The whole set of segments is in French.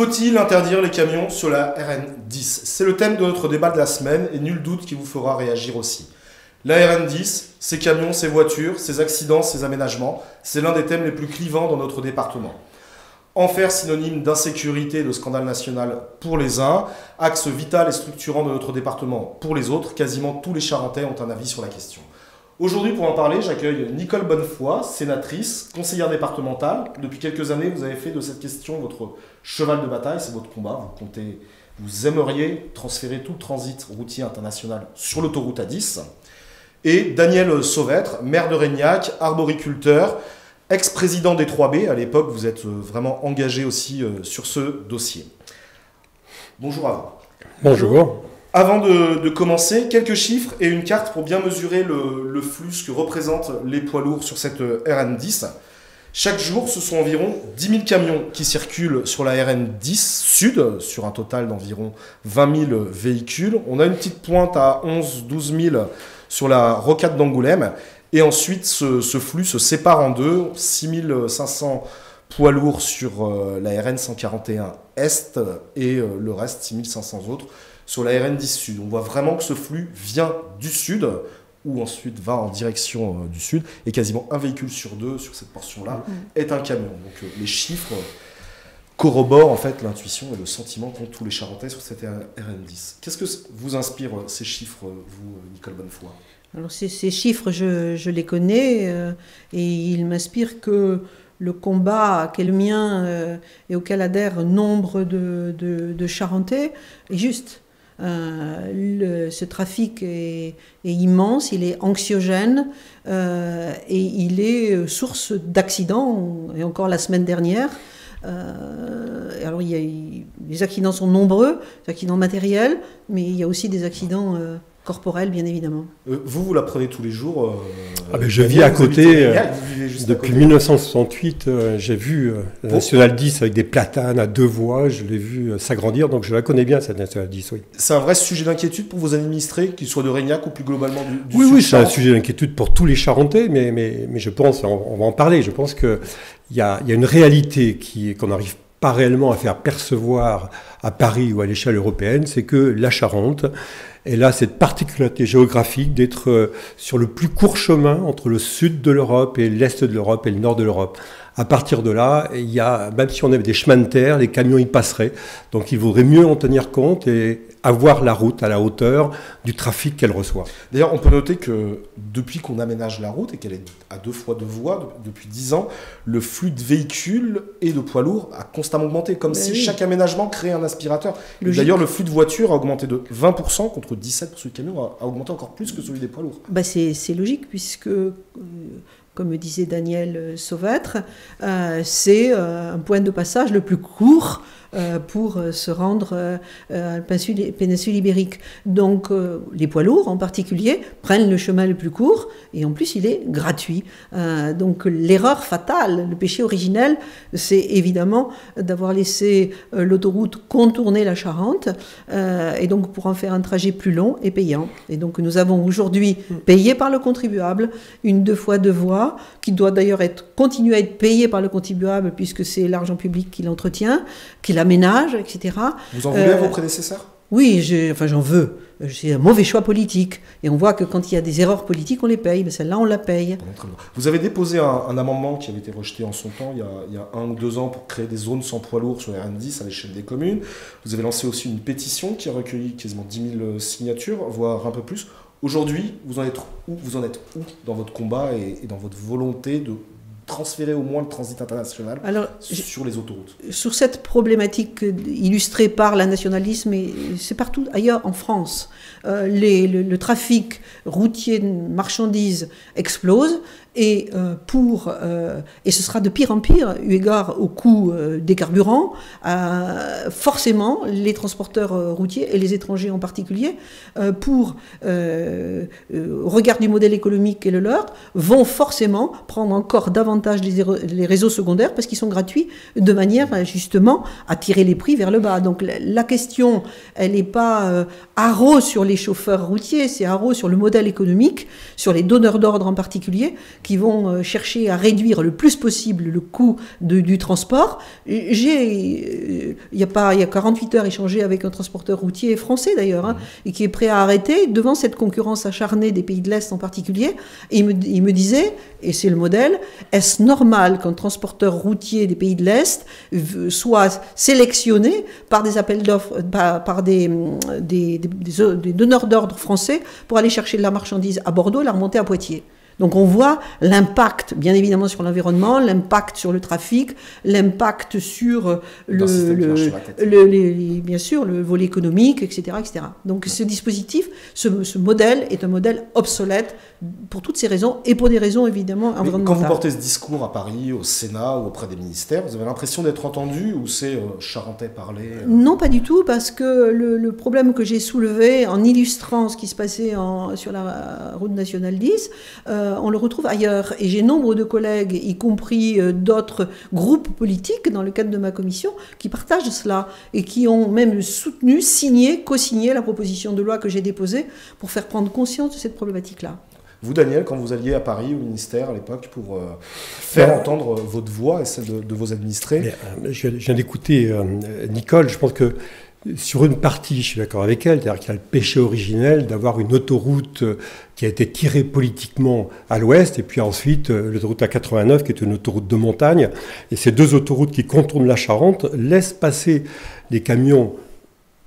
Faut-il interdire les camions sur la RN10? C'est le thème de notre débat de la semaine et nul doute qu'il vous fera réagir aussi. La RN10, ces camions, ces voitures, ces accidents, ces aménagements, c'est l'un des thèmes les plus clivants dans notre département. En faire synonyme d'insécurité et de scandale national pour les uns, axe vital et structurant de notre département pour les autres, quasiment tous les Charentais ont un avis sur la question. Aujourd'hui, pour en parler, j'accueille Nicole Bonnefoy, sénatrice, conseillère départementale. Depuis quelques années, vous avez fait de cette question votre cheval de bataille, c'est votre combat. Vous aimeriez transférer tout le transit routier international sur l'autoroute A10. Et Daniel Sauvêtre, maire de Régnac, arboriculteur, ex-président des 3B. À l'époque, vous êtes vraiment engagé aussi sur ce dossier. Bonjour à vous. Bonjour. Avant de commencer, quelques chiffres et une carte pour bien mesurer le flux que représentent les poids lourds sur cette RN10. Chaque jour, ce sont environ 10 000 camions qui circulent sur la RN10 Sud, sur un total d'environ 20 000 véhicules. On a une petite pointe à 11-12 000 sur la rocade d'Angoulême. Et ensuite, ce flux se sépare en deux, 6 500 poids lourds sur la RN 141 Est et le reste, 6 500 autres, sur la RN10 Sud. On voit vraiment que ce flux vient du Sud, ou ensuite va en direction du Sud, et quasiment un véhicule sur deux sur cette portion-là est un camion. Donc les chiffres corroborent en fait l'intuition et le sentiment qu'ont tous les Charentais sur cette RN10. Qu'est-ce que vous inspire ces chiffres, vous, Nicole Bonnefoy? Alors ces chiffres, je les connais, et ils m'inspirent que le combat qui est le mien et auquel adhèrent nombre de Charentais est juste. Ce trafic est immense, il est anxiogène et il est source d'accidents. Et encore la semaine dernière, alors les accidents sont nombreux, des accidents matériels, mais il y a aussi des accidents corporels, bien évidemment. Vous la prenez tous les jours je vis à côté. Depuis 1968, j'ai vu la Nationale 10 avec des platanes à deux voies. Je l'ai vu s'agrandir, donc je la connais bien, cette Nationale 10. Oui. C'est un vrai sujet d'inquiétude pour vos administrés, qu'ils soient de Régnac ou plus globalement du Oui, Sud. Oui, c'est un sujet d'inquiétude pour tous les Charentais, mais je pense, on va en parler, je pense qu'il y a une réalité qu'on n'arrive pas réellement à faire percevoir à Paris ou à l'échelle européenne, c'est que la Charente, elle a cette particularité géographique d'être sur le plus court chemin entre le sud de l'Europe et l'est de l'Europe et le nord de l'Europe. À partir de là, même si on avait des chemins de terre, les camions y passeraient. Donc il vaudrait mieux en tenir compte et avoir la route à la hauteur du trafic qu'elle reçoit. D'ailleurs, on peut noter que depuis qu'on aménage la route et qu'elle est à 2 fois 2 voies depuis 10 ans, le flux de véhicules et de poids lourds a constamment augmenté, comme si chaque aménagement créait un aspirateur. D'ailleurs, le flux de voitures a augmenté de 20% contre 17% pour celui de camions, a augmenté encore plus que celui des poids lourds. C'est logique, puisque comme disait Daniel Sauvêtre, c'est un point de passage le plus court pour se rendre à la péninsule ibérique. Donc les poids lourds en particulier prennent le chemin le plus court et en plus il est gratuit. Donc l'erreur fatale, le péché originel, c'est évidemment d'avoir laissé l'autoroute contourner la Charente et donc pour en faire un trajet plus long et payant. Et donc nous avons aujourd'hui payé par le contribuable une 2 fois 2 voies qui doit d'ailleurs continuer à être payé par le contribuable puisque c'est l'argent public qui l'entretient, qui l'aménage, etc. Vous en voulez à vos prédécesseurs? Oui, j'en veux. C'est un mauvais choix politique. Et on voit que quand il y a des erreurs politiques, on les paye. Mais celle-là, on la paye. Vous avez déposé un amendement qui avait été rejeté en son temps, il y a 1 ou 2 ans, pour créer des zones sans poids lourds sur les RN10 à l'échelle des communes. Vous avez lancé aussi une pétition qui a recueilli quasiment 10 000 signatures, voire un peu plus. Aujourd'hui, vous en êtes où dans votre combat et dans votre volonté de transférer au moins le transit international sur les autoroutes? Sur cette problématique illustrée par la nationalisme, et c'est partout ailleurs en France, le trafic routier de marchandises explose et ce sera de pire en pire eu égard au coût des carburants. Forcément, les transporteurs routiers et les étrangers en particulier, au regard du modèle économique qui est le leur, vont forcément prendre encore davantage les réseaux secondaires parce qu'ils sont gratuits, de manière justement à tirer les prix vers le bas. Donc la question, elle n'est pas haro sur les chauffeurs routiers, c'est haro sur le modèle économique, sur les donneurs d'ordre en particulier, qui vont chercher à réduire le plus possible le coût du transport. Il y a 48 heures échangé avec un transporteur routier français d'ailleurs, hein, et qui est prêt à arrêter devant cette concurrence acharnée des pays de l'Est en particulier. Et il me disait, et c'est le modèle, est-ce normal qu'un transporteur routier des pays de l'Est soit sélectionné par des appels d'offres, par des donneurs d'ordre français pour aller chercher de la marchandise à Bordeaux et la remonter à Poitiers? Donc on voit l'impact, bien évidemment, sur l'environnement, l'impact sur le trafic, l'impact sur bien sûr, le volet économique, etc., etc. Donc ce dispositif, ce modèle est un modèle obsolète pour toutes ces raisons et pour des raisons évidemment environnementales. Quand vous portez ce discours à Paris, au Sénat ou auprès des ministères, vous avez l'impression d'être entendu ou c'est charentais parler Non, pas du tout, parce que le problème que j'ai soulevé en illustrant ce qui se passait sur la route nationale 10, on le retrouve ailleurs. Et j'ai nombre de collègues, y compris d'autres groupes politiques dans le cadre de ma commission, qui partagent cela et qui ont même soutenu, co-signé la proposition de loi que j'ai déposée pour faire prendre conscience de cette problématique-là. Vous, Daniel, quand vous alliez à Paris au ministère à l'époque pour faire entendre votre voix et celle de vos administrés? Je viens d'écouter Nicole, je pense que sur une partie, je suis d'accord avec elle, c'est-à-dire qu'il y a le péché originel d'avoir une autoroute qui a été tirée politiquement à l'ouest, et puis ensuite l'autoroute A89 qui est une autoroute de montagne, et ces deux autoroutes qui contournent la Charente laissent passer les camions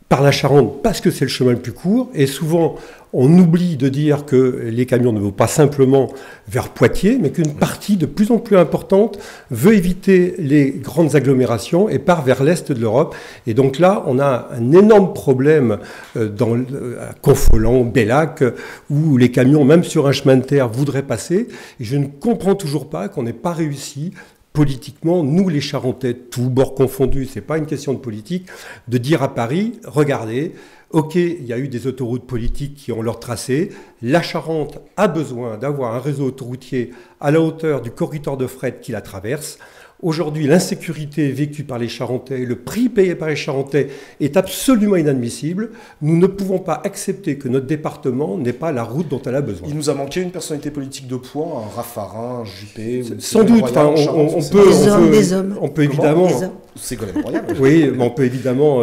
par la Charente parce que c'est le chemin le plus court, et souvent on oublie de dire que les camions ne vont pas simplement vers Poitiers, mais qu'une partie de plus en plus importante veut éviter les grandes agglomérations et part vers l'est de l'Europe. Et donc là, on a un énorme problème à Confolens, Bellac, où les camions, même sur un chemin de terre, voudraient passer. Et je ne comprends toujours pas qu'on n'ait pas réussi politiquement, nous les Charentais, tous bords confondus, c'est pas une question de politique, de dire à Paris, regardez, ok, il y a eu des autoroutes politiques qui ont leur tracé, la Charente a besoin d'avoir un réseau autoroutier à la hauteur du corridor de fret qui la traverse. Aujourd'hui, l'insécurité vécue par les Charentais, le prix payé par les Charentais est absolument inadmissible. Nous ne pouvons pas accepter que notre département n'ait pas la route dont elle a besoin. Il nous a manqué une personnalité politique de poids, un Raffarin, un Juppé... Sans doute, on peut évidemment... C'est quand même royal. Oui, mais on peut évidemment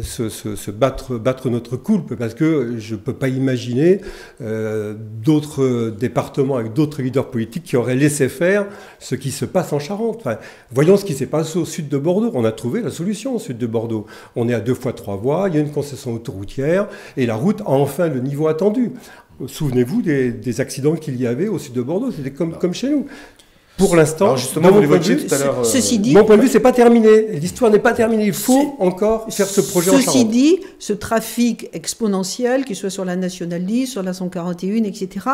se battre notre coulpe, parce que je ne peux pas imaginer d'autres départements avec d'autres leaders politiques qui auraient laissé faire ce qui se passe en Charente. Enfin, voyons ce qui s'est passé au sud de Bordeaux. On a trouvé la solution au sud de Bordeaux. On est à 2 fois 3 voies, il y a une concession autoroutière et la route a enfin le niveau attendu. Souvenez-vous des accidents qu'il y avait au sud de Bordeaux, c'était comme chez nous. Pour l'instant, justement, vous l'évoquiez tout à l'heure. Ceci dit, mon point de vue, c'est pas terminé. L'histoire n'est pas terminée. Il faut encore faire ce projet en Charente. Ceci dit, ce trafic exponentiel, qu'il soit sur la nationale 10, sur la 141, etc.,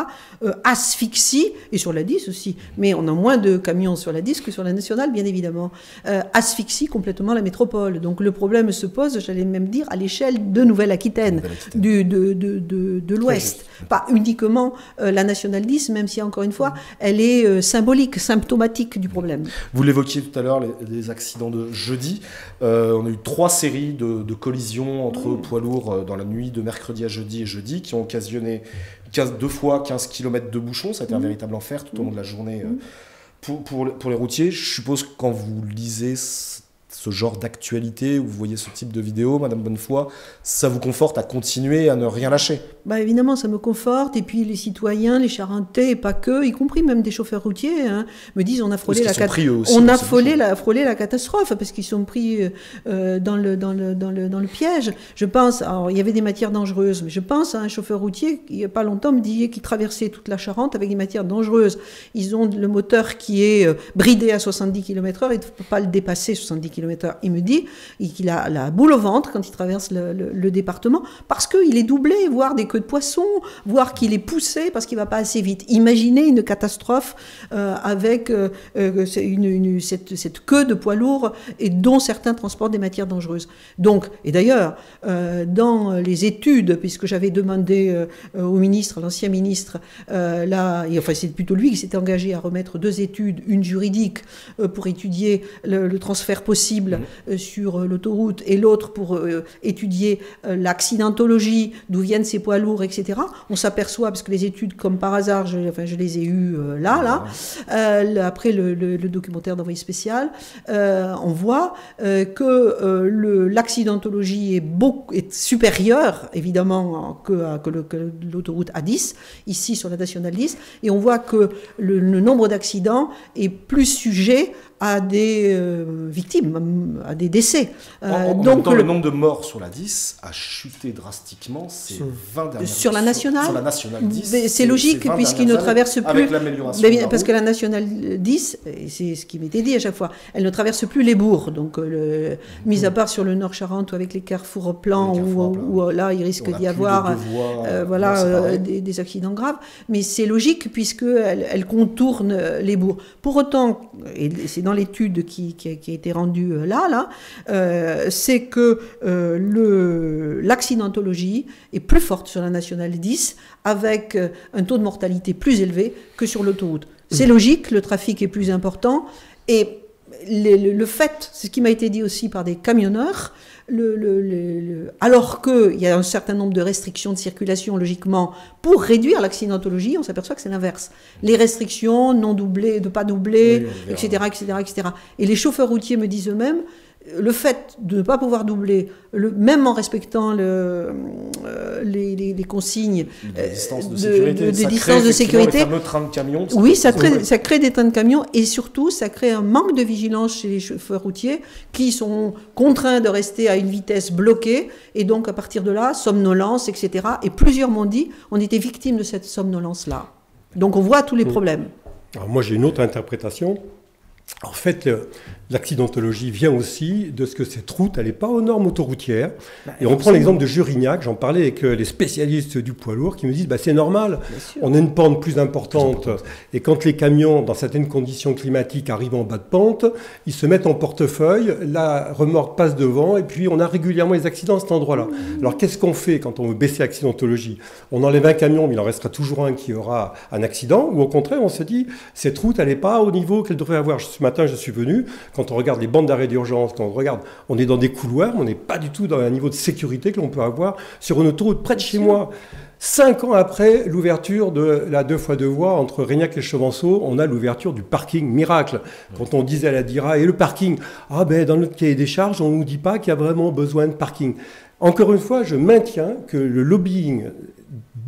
asphyxie, et sur la 10 aussi, mais on a moins de camions sur la 10 que sur la nationale, bien évidemment, asphyxie complètement la métropole. Donc le problème se pose, j'allais même dire, à l'échelle de Nouvelle-Aquitaine, de l'Ouest. Pas uniquement la nationale 10, même si, encore une fois, elle est symbolique, symptomatique du problème. Vous l'évoquiez tout à l'heure, les accidents de jeudi. On a eu 3 séries de collisions entre poids lourds dans la nuit de mercredi à jeudi qui ont occasionné 2 fois 15 km de bouchons. Ça a été un véritable enfer tout au long de la journée pour les routiers. Je suppose que quand vous lisez ce genre d'actualité, où vous voyez ce type de vidéo, Madame Bonnefoy, ça vous conforte à continuer, à ne rien lâcher? Évidemment, ça me conforte. Et puis les citoyens, les Charentais, et pas que, y compris même des chauffeurs routiers, me disent on a frôlé la catastrophe, parce qu'ils sont pris dans le piège. Je pense, alors il y avait des matières dangereuses, mais je pense à un chauffeur routier qui, il n'y a pas longtemps, me disait qu'il traversait toute la Charente avec des matières dangereuses. Ils ont le moteur qui est bridé à 70 km/h, il ne faut pas le dépasser, 70 km/h. Il me dit qu'il a la boule au ventre quand il traverse le département, parce qu'il est doublé, voire des queues de poisson, voire qu'il est poussé parce qu'il ne va pas assez vite. Imaginez une catastrophe avec cette queue de poids lourds, et dont certains transportent des matières dangereuses. Donc, et d'ailleurs, dans les études, puisque j'avais demandé au ministre, à l'ancien ministre, c'est plutôt lui qui s'était engagé à remettre 2 études, une juridique pour étudier le transfert possible possible sur l'autoroute et l'autre pour étudier l'accidentologie, d'où viennent ces poids lourds, etc. On s'aperçoit, parce que les études, comme par hasard, je les ai eues après le documentaire d'envoyé spécial, on voit que l'accidentologie est supérieure, évidemment, que l'autoroute A10, ici sur la nationale 10, et on voit que le nombre d'accidents est plus sujet à des victimes, à des décès. Donc le nombre de morts sur la 10 a chuté drastiquement ces 20 dernières années. Sur la nationale, sur la nationale 10, c'est logique, puisqu'il ne traverse plus... Avec l'amélioration parce que la nationale 10, et c'est ce qui m'était dit à chaque fois, elle ne traverse plus les bourgs. Donc, mis à part sur le Nord Charente, avec les carrefours plans, où là, il risque d'y avoir des accidents graves. Mais c'est logique, puisqu'elle contourne les bourgs. Pour autant, et c'est dans l'étude qui a été rendue c'est que l'accidentologie est plus forte sur la nationale 10, avec un taux de mortalité plus élevé que sur l'autoroute. C'est logique, le trafic est plus important, et le fait, c'est ce qui m'a été dit aussi par des camionneurs, alors qu'il y a un certain nombre de restrictions de circulation, logiquement, pour réduire l'accidentologie, on s'aperçoit que c'est l'inverse. Les restrictions, non doublées, de pas doubler, etc. Et les chauffeurs routiers me disent eux-mêmes, le fait de ne pas pouvoir doubler, même en respectant les consignes des distances de sécurité, les fameux trains de camions, oui, ça crée des trains de camions, et surtout ça crée un manque de vigilance chez les chauffeurs routiers qui sont contraints de rester à une vitesse bloquée, et donc à partir de là, somnolence, etc. Et plusieurs m'ont dit, on était victime de cette somnolence-là. Donc on voit tous les problèmes. Alors moi j'ai une autre interprétation. En fait, l'accidentologie vient aussi de ce que cette route, elle n'est pas aux normes autoroutières. Et on prend l'exemple de Jurignac, j'en parlais avec les spécialistes du poids lourd qui me disent c'est normal, on a une pente plus importante. Et quand les camions, dans certaines conditions climatiques, arrivent en bas de pente, ils se mettent en portefeuille, la remorque passe devant, et puis on a régulièrement les accidents à cet endroit-là. Alors qu'est-ce qu'on fait quand on veut baisser l'accidentologie? On enlève un camion, mais il en restera toujours un qui aura un accident, ou au contraire, on se dit cette route, elle n'est pas au niveau qu'elle devrait avoir. Ce matin, je suis venu, quand on regarde les bandes d'arrêt d'urgence, quand on regarde, on est dans des couloirs, on n'est pas du tout dans un niveau de sécurité que l'on peut avoir sur une autoroute près de chez moi. 5 ans après l'ouverture de la 2x2 voies entre Régnac et Chevanceau, on a l'ouverture du parking miracle. Quand on disait à la DIRA, et le parking, dans notre cahier des charges, on ne nous dit pas qu'il y a vraiment besoin de parking. Encore une fois, je maintiens que le lobbying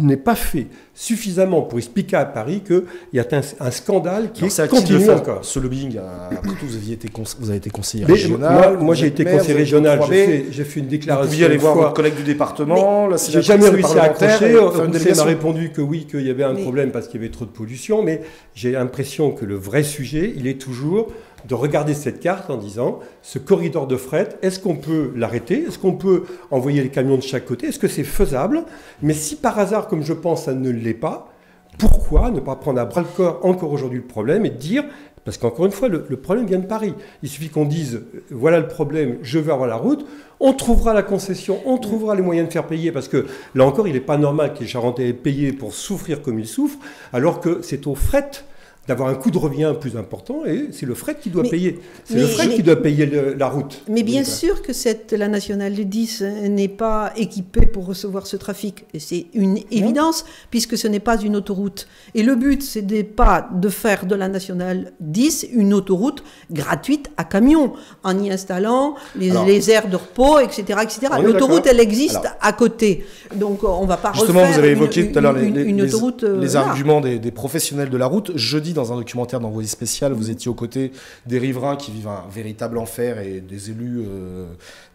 n'est pas fait suffisamment pour expliquer à Paris qu'il y a un scandale qui continue encore. Ce lobbying, après tout, vous avez été conseiller régional. Moi j'ai été conseiller régional, j'ai fait une déclaration. Vous pouviez aller voir votre collègue du département. J'ai jamais réussi à accrocher. On m'a répondu que oui, qu'il y avait un problème parce qu'il y avait trop de pollution, mais j'ai l'impression que le vrai sujet, il est toujours de regarder cette carte en disant, ce corridor de fret, est-ce qu'on peut l'arrêter? Est-ce qu'on peut envoyer les camions de chaque côté? Est-ce que c'est faisable? Mais si par hasard, comme je pense, ça ne l'est pas, pourquoi ne pas prendre à bras-le-corps encore aujourd'hui le problème et dire, parce qu'encore une fois, le problème vient de Paris. Il suffit qu'on dise, voilà le problème, je veux avoir la route, on trouvera la concession, on trouvera les moyens de faire payer, parce que là encore, il n'est pas normal que les Charentais aient payé pour souffrir comme ils souffrent, alors que c'est au fret d'avoir un coût de revient plus important, et c'est le fret qui doit payer. C'est le fret qui doit payer la route. Mais bien sûr que la nationale 10 n'est pas équipée pour recevoir ce trafic. Et c'est une évidence, puisque ce n'est pas une autoroute. Et le but, ce n'est pas de faire de la nationale 10 une autoroute gratuite à camions, en y installant les aires de repos, etc. L'autoroute, elle existe à côté. Donc, on ne va pas justement, vous avez évoqué tout à l'heure les arguments des professionnels de la route. Jeudi, dans un documentaire d'envoyé spécial, vous étiez aux côtés des riverains qui vivent un véritable enfer et des élus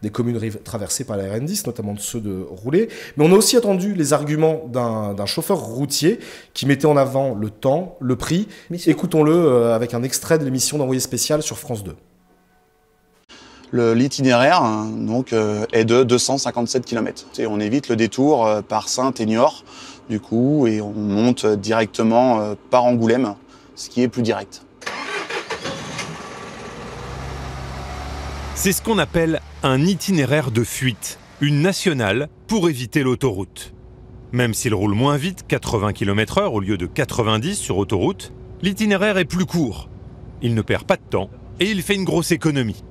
des communes traversées par la RN10, notamment de ceux de Roulet. Mais on a aussi entendu les arguments d'un chauffeur routier qui mettait en avant le temps, le prix. Écoutons-le avec un extrait de l'émission d'envoyé spécial sur France 2. L'itinéraire est de 257 km. On évite le détour par Saintes et Niort, du coup, et on monte directement par Angoulême, ce qui est plus direct. C'est ce qu'on appelle un itinéraire de fuite, une nationale pour éviter l'autoroute. Même s'il roule moins vite, 80 km/h au lieu de 90 sur autoroute, l'itinéraire est plus court. Il ne perd pas de temps et il fait une grosse économie.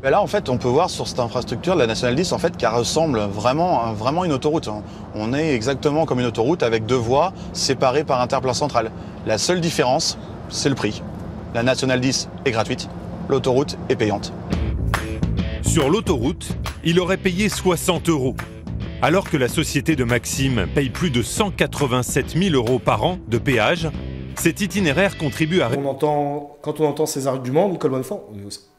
Ben là, en fait, on peut voir sur cette infrastructure, la Nationale 10, en fait, qu'elle ressemble vraiment à une autoroute. On est exactement comme une autoroute avec 2 voies séparées par un terre-plein central. La seule différence, c'est le prix. La Nationale 10 est gratuite, l'autoroute est payante. Sur l'autoroute, il aurait payé 60 €, alors que la société de Maxime paye plus de 187 000 € par an de péage. Cet itinéraire contribue à... Quand on entend ces arguments, Nicole Bonnefond,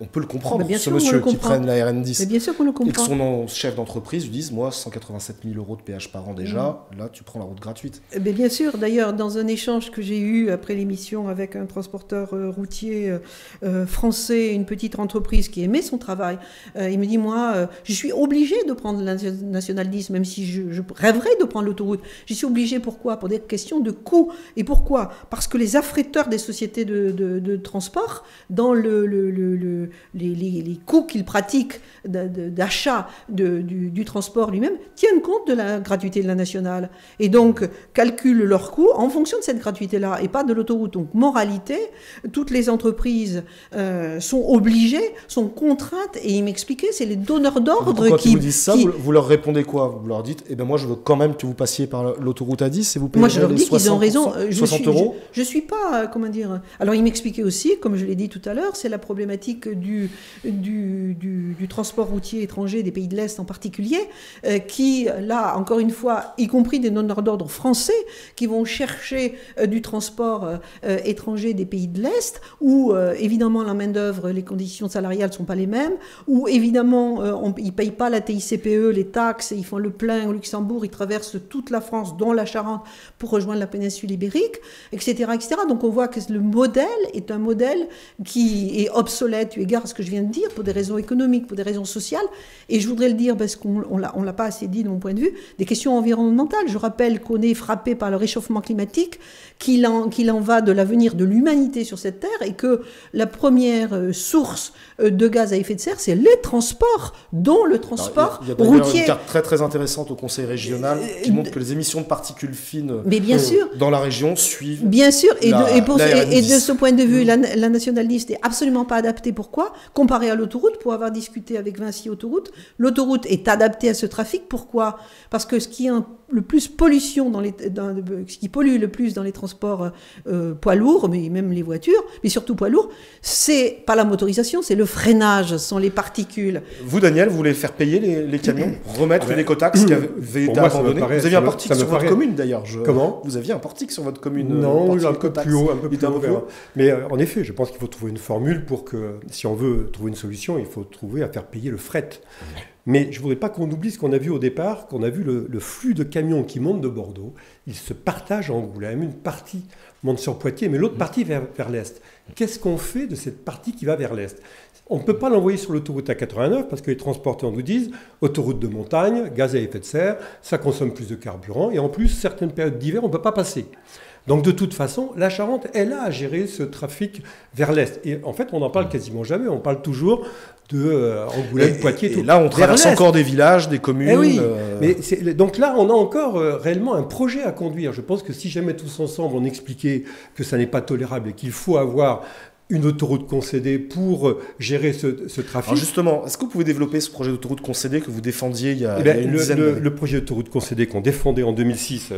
on peut le comprendre, bien ce sûr, monsieur qui comprend. prenne la RN10. Mais bien sûr qu'on le comprend. Et que son chef d'entreprise lui dise, moi, 187 000 € de péage par an déjà, là, tu prends la route gratuite. Mais bien sûr, d'ailleurs, dans un échange que j'ai eu après l'émission avec un transporteur routier français, une petite entreprise qui aimait son travail, il me dit, moi, je suis obligé de prendre la Nationale 10, même si je rêverais de prendre l'autoroute. J'y suis obligé, pourquoi? Pour des questions de coût. Et pourquoi? Parce que les affréteurs des sociétés de transport, dans les coûts qu'ils pratiquent d'achat du transport lui-même, tiennent compte de la gratuité de la nationale. Et donc, calculent leurs coûts en fonction de cette gratuité-là, et pas de l'autoroute. Donc, moralité, toutes les entreprises sont obligées, sont contraintes, et ils m'expliquaient, c'est les donneurs d'ordre Quand qui... ils vous disent ça, vous leur répondez quoi? Vous leur dites, eh ben moi, je veux quand même que vous passiez par l'autoroute A10 et vous payez Moi, je leur dis qu'ils ont raison. 60 €. Je suis pas, comment dire... Alors, il m'expliquait aussi, comme je l'ai dit tout à l'heure, c'est la problématique du transport routier étranger des pays de l'Est en particulier, qui, là, encore une fois, y compris des donneurs d'ordre français, qui vont chercher du transport étranger des pays de l'Est, où, évidemment, la main-d'œuvre, les conditions salariales ne sont pas les mêmes, où, évidemment, ils ne payent pas la TICPE, les taxes, ils font le plein au Luxembourg, ils traversent toute la France, dont la Charente, pour rejoindre la péninsule ibérique, etc., etc. Donc, on voit que le modèle est un modèle qui est obsolète, eu égard à ce que je viens de dire, pour des raisons économiques, pour des raisons sociales. Et je voudrais le dire, parce qu'on ne l'a pas assez dit de mon point de vue, des questions environnementales. Je rappelle qu'on est frappé par le réchauffement climatique, qu'il en va de l'avenir de l'humanité sur cette Terre, et que la première source de gaz à effet de serre, c'est les transports, dont le transport routier. Il y a d'ailleurs une carte très très intéressante au Conseil régional qui montre que les émissions de particules fines dans la région suivent. Bien sûr, et de RN10. ce point de vue, la Nationale 10 n'est absolument pas adaptée. Pourquoi? Comparé à l'autoroute, pour avoir discuté avec Vinci Autoroute, l'autoroute est adaptée à ce trafic. Pourquoi? Parce que ce qui est le plus pollution ce qui pollue le plus dans les transports poids lourds, mais même les voitures, mais surtout poids lourds, c'est pas la motorisation, c'est le freinage, ce sont les particules. Vous, Daniel, vous voulez faire payer les camions, remettre l'écotaxe qui avait été abandonné. Vous aviez un portique sur votre commune d'ailleurs. Comment? Vous aviez un portique sur votre commune? Non, un peu plus haut, un peu plus haut. Mais en effet, je pense qu'il faut trouver une formule pour que, si on veut trouver une solution, il faut trouver à faire payer le fret. Mais je ne voudrais pas qu'on oublie ce qu'on a vu au départ, qu'on a vu le flux de camions qui montent de Bordeaux. Ils se partagent en Angoulême. Une partie monte sur Poitiers, mais l'autre partie vers l'Est. Qu'est-ce qu'on fait de cette partie qui va vers l'Est? On ne peut pas l'envoyer sur l'autoroute A89 parce que les transporteurs nous disent autoroute de montagne, gaz à effet de serre, ça consomme plus de carburant et en plus, certaines périodes d'hiver, on ne peut pas passer. Donc de toute façon, la Charente, elle a à gérer ce trafic vers l'Est. Et en fait, on n'en parle quasiment jamais. On parle toujours de Angoulême, Poitiers. Et là, on traverse encore des villages, des communes. Eh oui, donc là, on a encore réellement un projet à conduire. Je pense que si jamais tous ensemble, on expliquait que ça n'est pas tolérable et qu'il faut avoir une autoroute concédée pour gérer ce trafic. Alors justement, est-ce que vous pouvez développer ce projet d'autoroute concédée que vous défendiez il y a une dizaine d'années? Le projet d'autoroute concédée qu'on défendait en 2006...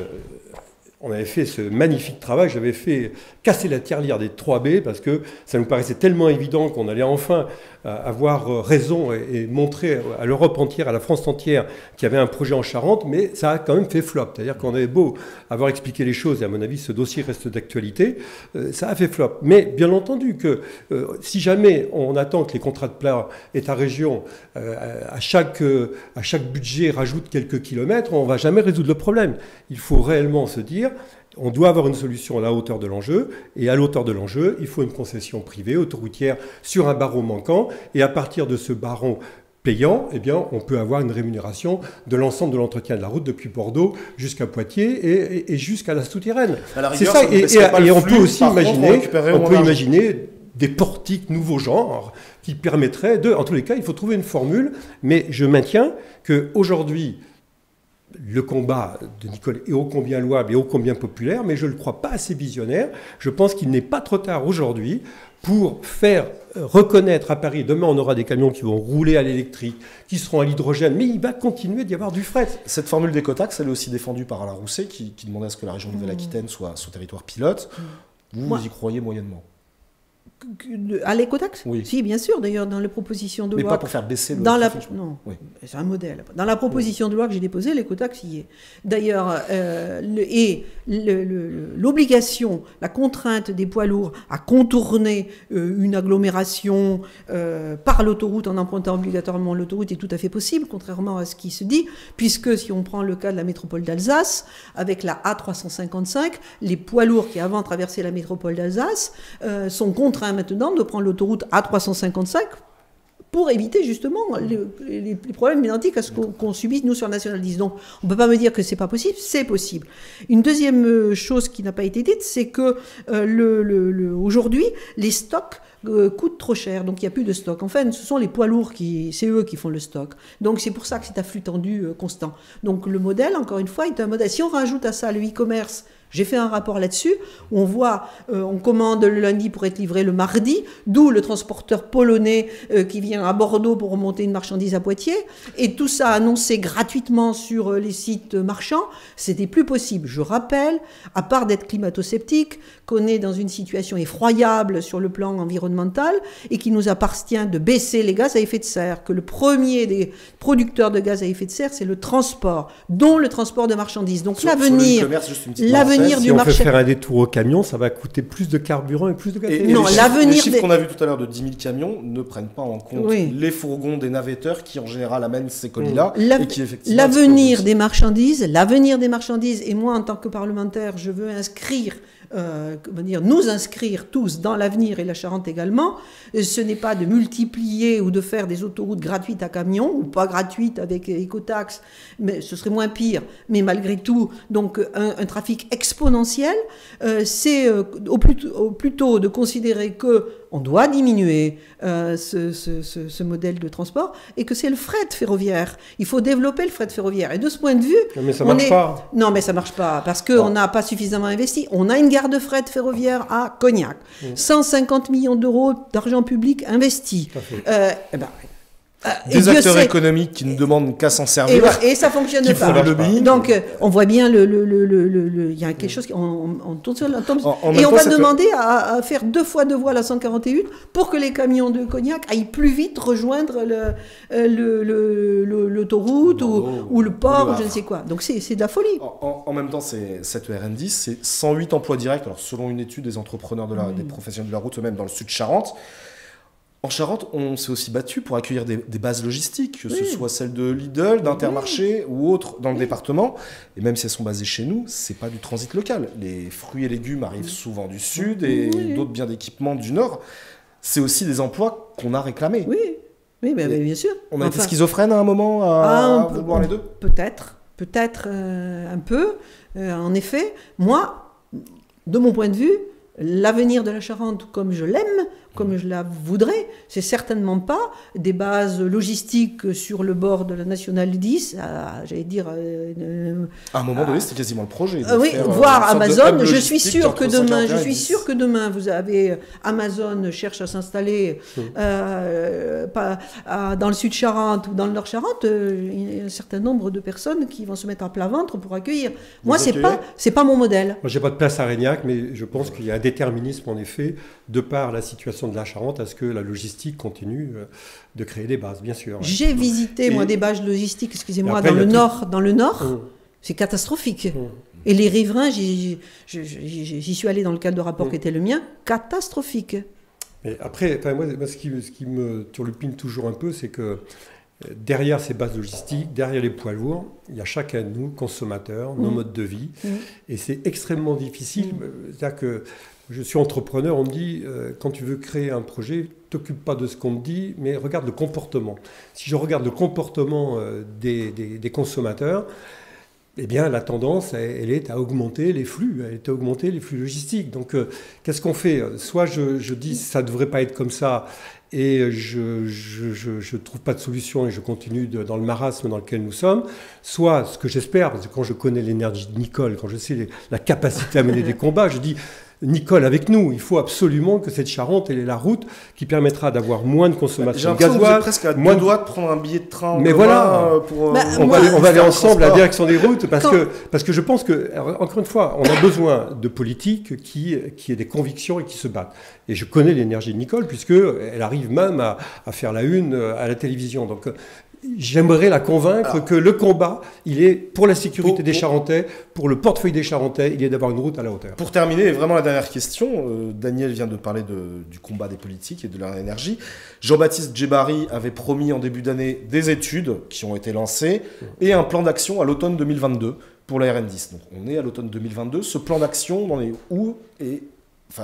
on avait fait ce magnifique travail, j'avais fait casser la tirelire des 3B parce que ça nous paraissait tellement évident qu'on allait enfin avoir raison et montrer à l'Europe entière, à la France entière qu'il y avait un projet en Charente, mais ça a quand même fait flop. C'est-à-dire qu'on avait beau avoir expliqué les choses, et à mon avis ce dossier reste d'actualité, ça a fait flop. Mais bien entendu que si jamais on attend que les contrats de plan État-région à chaque budget rajoute quelques kilomètres, on ne va jamais résoudre le problème. Il faut réellement se dire on doit avoir une solution à la hauteur de l'enjeu, et à la hauteur de l'enjeu, il faut une concession privée, autoroutière, sur un barreau manquant, et à partir de ce barreau payant, eh bien, on peut avoir une rémunération de l'ensemble de l'entretien de la route depuis Bordeaux jusqu'à Poitiers et jusqu'à la souterraine. C'est ça, et on peut aussi imaginer des portiques nouveaux genres qui permettraient en tous les cas, il faut trouver une formule, mais je maintiens qu'aujourd'hui, le combat de Nicole est ô combien louable et ô combien populaire, mais je ne le crois pas assez visionnaire. Je pense qu'il n'est pas trop tard aujourd'hui pour faire reconnaître à Paris, demain on aura des camions qui vont rouler à l'électrique, qui seront à l'hydrogène, mais il va continuer d'y avoir du fret. Cette formule d'écotaxe, elle est aussi défendue par Alain Rousset, qui demandait à ce que la région Nouvelle-Aquitaine soit son territoire pilote. Vous y croyez moyennement? À l'écotaxe? Oui. Si, bien sûr. D'ailleurs, dans les propositions de mais loi... Mais pas pour faire baisser le trafic. Non, oui. C'est un modèle. Dans la proposition de loi que j'ai déposée, l'écotaxe y est. D'ailleurs, l'obligation, la contrainte des poids lourds à contourner une agglomération par l'autoroute en empruntant obligatoirement l'autoroute est tout à fait possible, contrairement à ce qui se dit, puisque si on prend le cas de la métropole d'Alsace, avec la A355, les poids lourds qui avant traversaient la métropole d'Alsace sont contraints maintenant de prendre l'autoroute A355 pour éviter justement les problèmes identiques à ce qu'on subit nous sur National 10. Donc on ne peut pas me dire que c'est pas possible, c'est possible. Une deuxième chose qui n'a pas été dite, c'est que aujourd'hui, les stocks coûtent trop cher, donc il n'y a plus de stock. En fait, ce sont les poids lourds c'est eux qui font le stock. Donc c'est pour ça que c'est à flux tendu constant. Donc le modèle, encore une fois, est un modèle. Si on rajoute à ça le e-commerce, j'ai fait un rapport là-dessus, où on voit, on commande le lundi pour être livré le mardi, d'où le transporteur polonais qui vient à Bordeaux pour remonter une marchandise à Poitiers, et tout ça annoncé gratuitement sur les sites marchands, c'était plus possible. Je rappelle, à part d'être climato-sceptique, qu'on est dans une situation effroyable sur le plan environnemental, et qu'il nous appartient de baisser les gaz à effet de serre, que le premier des producteurs de gaz à effet de serre, c'est le transport, dont le transport de marchandises. Donc l'avenir si on fait faire un détour au camion, ça va coûter plus de carburant et plus de gaz. Les chiffres qu'on a vus tout à l'heure de 10 000 camions ne prennent pas en compte les fourgons des navetteurs qui en général amènent ces colis-là et qui effectivement... L'avenir des marchandises, et moi en tant que parlementaire, je veux nous inscrire tous dans l'avenir, et la Charente également, ce n'est pas de multiplier ou de faire des autoroutes gratuites à camions, ou pas gratuites avec écotaxe, mais ce serait moins pire, mais malgré tout, donc un trafic exponentiel, c'est plutôt de considérer qu'on doit diminuer ce modèle de transport, et que c'est le fret ferroviaire. Il faut développer le fret ferroviaire. Et de ce point de vue... Mais ça marche pas. Non, mais ça marche pas, parce qu'on n'a pas suffisamment investi. On a une gare de fret ferroviaire à Cognac. 150 millions d'euros d'argent public investi. Des acteurs économiques qui ne demandent qu'à s'en servir. Et ça fonctionne pas. Donc, on voit bien il y a quelque chose on tourne sur la tombe. Et on va demander à faire 2 fois 2 voies la 141 pour que les camions de Cognac aillent plus vite rejoindre l'autoroute ou le port ou je ne sais quoi. Donc, c'est de la folie. En même temps, cette RN10, c'est 108 emplois directs. Alors, selon une étude des entrepreneurs des professionnels de la route, eux-mêmes dans le sud Charente. En Charente, on s'est aussi battu pour accueillir des bases logistiques, que ce soit celles de Lidl, d'Intermarché ou autres dans le département. Et même si elles sont basées chez nous, c'est pas du transit local. Les fruits et légumes arrivent souvent du sud et d'autres biens d'équipement du nord. C'est aussi des emplois qu'on a réclamés. Oui, mais bien sûr. On a été schizophrène à un moment à vouloir les deux. Peut-être un peu. En effet, moi, de mon point de vue, l'avenir de la Charente, comme je l'aime, comme je la voudrais, c'est certainement pas des bases logistiques sur le bord de la Nationale 10, j'allais dire... à un moment donné, c'était quasiment le projet. Voire Amazon. Je suis sûr que demain, vous avez Amazon cherche à s'installer dans le sud Charente ou dans le nord Charente. Il y a un certain nombre de personnes qui vont se mettre à plat ventre pour accueillir. Moi, c'est pas mon modèle. Moi, j'ai pas de place à Régnac, mais je pense qu'il y a un déterminisme, en effet, de par la situation de la Charente, à ce que la logistique continue de créer des bases, bien sûr. J'ai visité, des bases logistiques, excusez-moi, dans le nord, c'est catastrophique. Et les riverains, j'y suis allé dans le cadre de rapport qui était le mien, catastrophique. Mais après, moi, ce qui me turlupine toujours un peu, c'est que derrière ces bases logistiques, derrière les poids lourds, il y a chacun de nous, consommateurs, nos modes de vie. Et c'est extrêmement difficile. C'est-à-dire que je suis entrepreneur, on me dit, quand tu veux créer un projet, t'occupe pas de ce qu'on te dit, mais regarde le comportement. Si je regarde le comportement des consommateurs, eh bien, la tendance, elle est à augmenter les flux, logistiques. Donc, qu'est-ce qu'on fait? Soit je dis ça ne devrait pas être comme ça, et je ne trouve pas de solution et je continue dans le marasme dans lequel nous sommes. Soit, ce que j'espère, parce que quand je connais l'énergie de Nicole, quand je sais la capacité à mener des combats, je dis... Nicole, avec nous, il faut absolument que cette Charente ait la route qui permettra d'avoir moins de consommation de gasoil. Vous êtes presque à deux doigts de prendre un billet de train. Mais voilà, on va aller ensemble à la direction des routes parce que je pense que, encore une fois, on a besoin de politiques qui aient des convictions et qui se battent. Et je connais l'énergie de Nicole puisqu'elle arrive même à faire la une à la télévision. Donc, j'aimerais la convaincre que le combat, il est pour la sécurité des Charentais, pour le portefeuille des Charentais, il est d'avoir une route à la hauteur. Pour terminer, vraiment la dernière question, Daniel vient de parler du combat des politiques et de leur énergie. Jean-Baptiste Djebari avait promis en début d'année des études qui ont été lancées et un plan d'action à l'automne 2022 pour la RN10. Donc on est à l'automne 2022. Ce plan d'action, on en est où et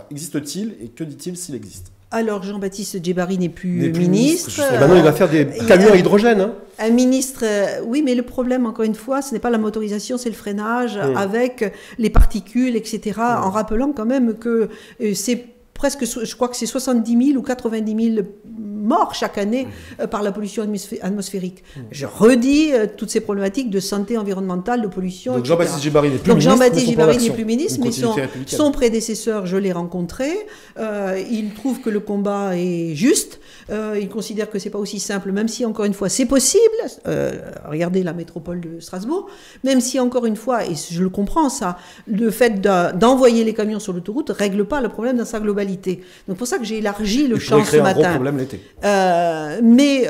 existe-t-il et que dit-il s'il existe? Alors, Jean-Baptiste Djebari n'est plus ministre. Et maintenant, il va faire des camions à hydrogène. Hein. Un ministre, oui, mais le problème, encore une fois, ce n'est pas la motorisation, c'est le freinage avec les particules, etc. En rappelant quand même que c'est presque, je crois que c'est 70 000 ou 90 000 morts chaque année par la pollution atmosphérique. Je redis toutes ces problématiques de santé environnementale, de pollution, donc Jean-Baptiste Djebari n'est plus donc ministre. Jean-Baptiste Djebari n'est plus ministre, mais son prédécesseur, je l'ai rencontré. Il trouve que le combat est juste. Il considère que c'est pas aussi simple, même si, encore une fois, c'est possible. Regardez la métropole de Strasbourg. Même si, encore une fois, et je le comprends, ça, le fait d'envoyer les camions sur l'autoroute ne règle pas le problème dans sa globalité. Donc, c'est pour ça que j'ai élargi le champ ce matin. Un gros problème l'été. Mais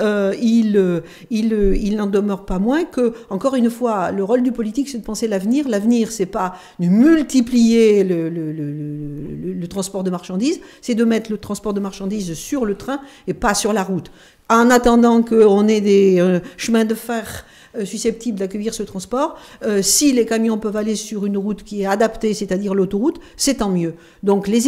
il n'en demeure pas moins que, encore une fois, le rôle du politique, c'est de penser l'avenir. L'avenir, c'est pas de multiplier le transport de marchandises, c'est de mettre le transport de marchandises sur le train et pas sur la route. En attendant qu'on ait des chemins de fer susceptibles d'accueillir ce transport, si les camions peuvent aller sur une route qui est adaptée, c'est-à-dire l'autoroute, c'est tant mieux. Donc les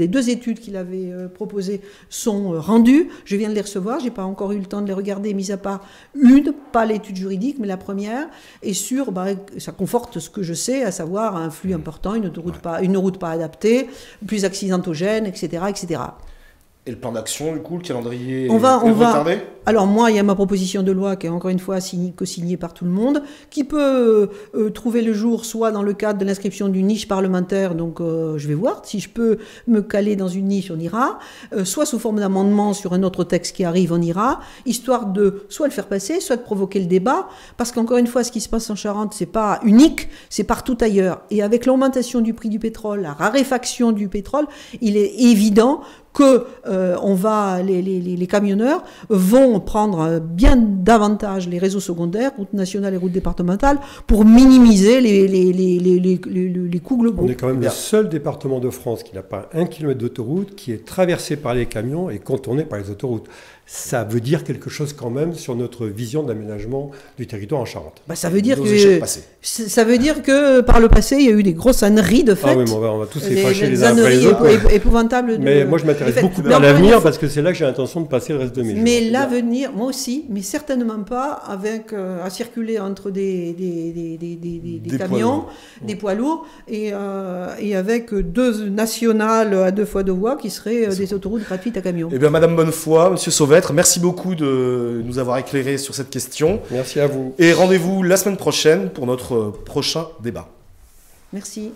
deux études qu'il avait proposées sont rendues. Je viens de les recevoir, j'ai pas encore eu le temps de les regarder, mis à part une, pas l'étude juridique, mais la première, et ça conforte ce que je sais, à savoir un flux important, une route pas adaptée, plus accidentogène, etc., etc. Et le plan d'action, du coup, le calendrier est retardé ? Alors moi, il y a ma proposition de loi qui est encore une fois co-signée par tout le monde, qui peut trouver le jour soit dans le cadre de l'inscription d'une niche parlementaire, donc je vais voir, si je peux me caler dans une niche, on ira, soit sous forme d'amendement sur un autre texte qui arrive, on ira, histoire de soit le faire passer, soit de provoquer le débat, parce qu'encore une fois, ce qui se passe en Charente, c'est pas unique, c'est partout ailleurs. Et avec l'augmentation du prix du pétrole, la raréfaction du pétrole, il est évident que les camionneurs vont prendre bien davantage les réseaux secondaires, routes nationales et routes départementales, pour minimiser les coûts globaux. On est quand même le seul département de France qui n'a pas 1 km d'autoroute, qui est traversé par les camions et contourné par les autoroutes. Ça veut dire quelque chose quand même sur notre vision d'aménagement du territoire en Charente. Ça veut dire que par le passé, il y a eu des grosses âneries de fait. Ah oui, mais on va tous les fâcher les uns après les autres. Épouvantables. Mais moi, je m'intéresse beaucoup à l'avenir parce que c'est là que j'ai l'intention de passer le reste de mes jours. Mais l'avenir, moi aussi, mais certainement pas avec à circuler entre des camions, des poids lourds, et avec 2 nationales à 2 fois 2 voies qui seraient des autoroutes gratuites à camions. Eh bien, Madame Bonnefoy, Monsieur Sauvet, merci beaucoup de nous avoir éclairé sur cette question. Merci à vous. Et rendez-vous la semaine prochaine pour notre prochain débat. Merci.